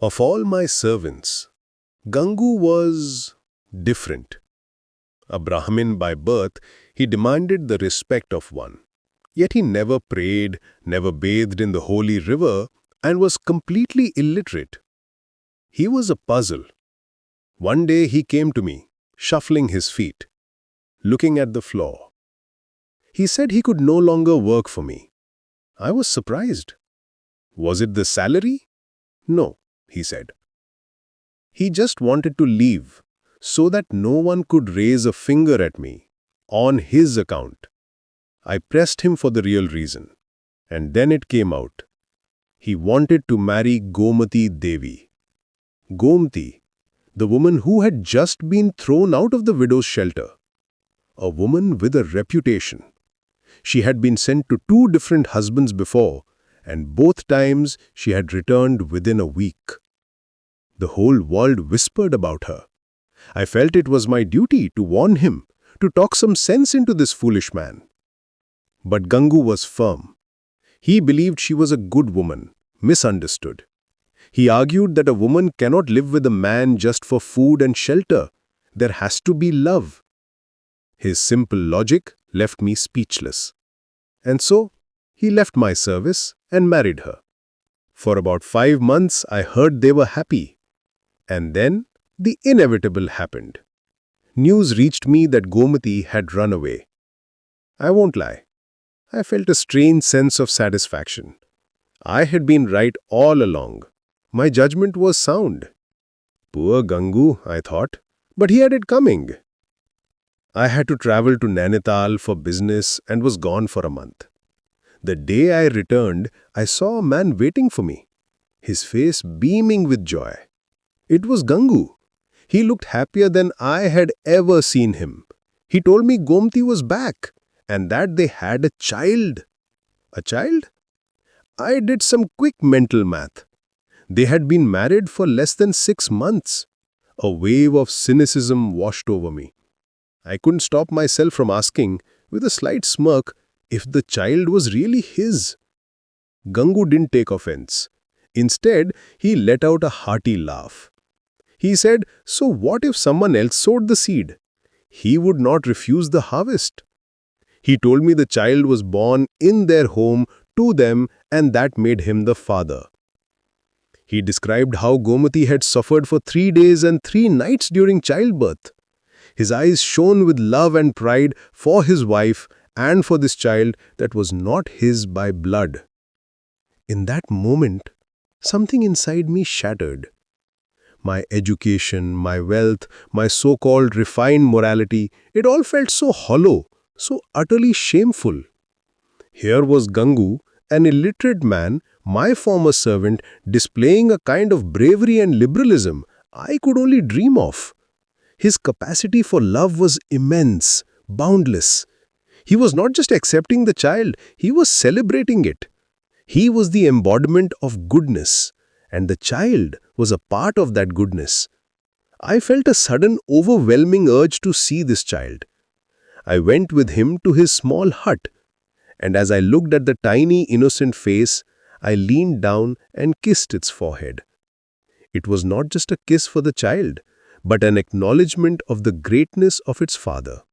Of all my servants, Gangu was different. A Brahmin by birth, he demanded the respect of one. Yet he never prayed, never bathed in the holy river, and was completely illiterate. He was a puzzle. One day he came to me, shuffling his feet, looking at the floor. He said he could no longer work for me. I was surprised. Was it the salary? No, he said. He just wanted to leave, so that no one could raise a finger at me, on his account. I pressed him for the real reason, and then it came out. He wanted to marry Gomati Devi. Gomati, the woman who had just been thrown out of the widow's shelter. A woman with a reputation. She had been sent to 2 different husbands before, and both times she had returned within a week. The whole world whispered about her. I felt it was my duty to warn him, to talk some sense into this foolish man. But Gangu was firm. He believed she was a good woman, misunderstood. He argued that a woman cannot live with a man just for food and shelter. There has to be love. His simple logic left me speechless. And so, he left my service and married her. For about 5 months, I heard they were happy. And then, the inevitable happened. News reached me that Gomati had run away. I won't lie. I felt a strange sense of satisfaction. I had been right all along. My judgment was sound. Poor Gangu, I thought, but he had it coming. I had to travel to Nainital for business and was gone for a month. The day I returned, I saw a man waiting for me, his face beaming with joy. It was Gangu. He looked happier than I had ever seen him. He told me Gomati was back and that they had a child. A child? I did some quick mental math. They had been married for less than 6 months. A wave of cynicism washed over me. I couldn't stop myself from asking, with a slight smirk, if the child was really his. Gangu didn't take offense. Instead, he let out a hearty laugh. He said, so what if someone else sowed the seed? He would not refuse the harvest. He told me the child was born in their home to them and that made him the father. He described how Gomati had suffered for 3 days and 3 nights during childbirth. His eyes shone with love and pride for his wife and for this child that was not his by blood. In that moment, something inside me shattered. My education, my wealth, my so-called refined morality, it all felt so hollow, so utterly shameful. Here was Gangu, an illiterate man, my former servant, displaying a kind of bravery and liberalism I could only dream of. His capacity for love was immense, boundless. He was not just accepting the child, he was celebrating it. He was the embodiment of goodness, and the child was a part of that goodness. I felt a sudden overwhelming urge to see this child. I went with him to his small hut, and as I looked at the tiny innocent face, I leaned down and kissed its forehead. It was not just a kiss for the child, but an acknowledgement of the greatness of its father.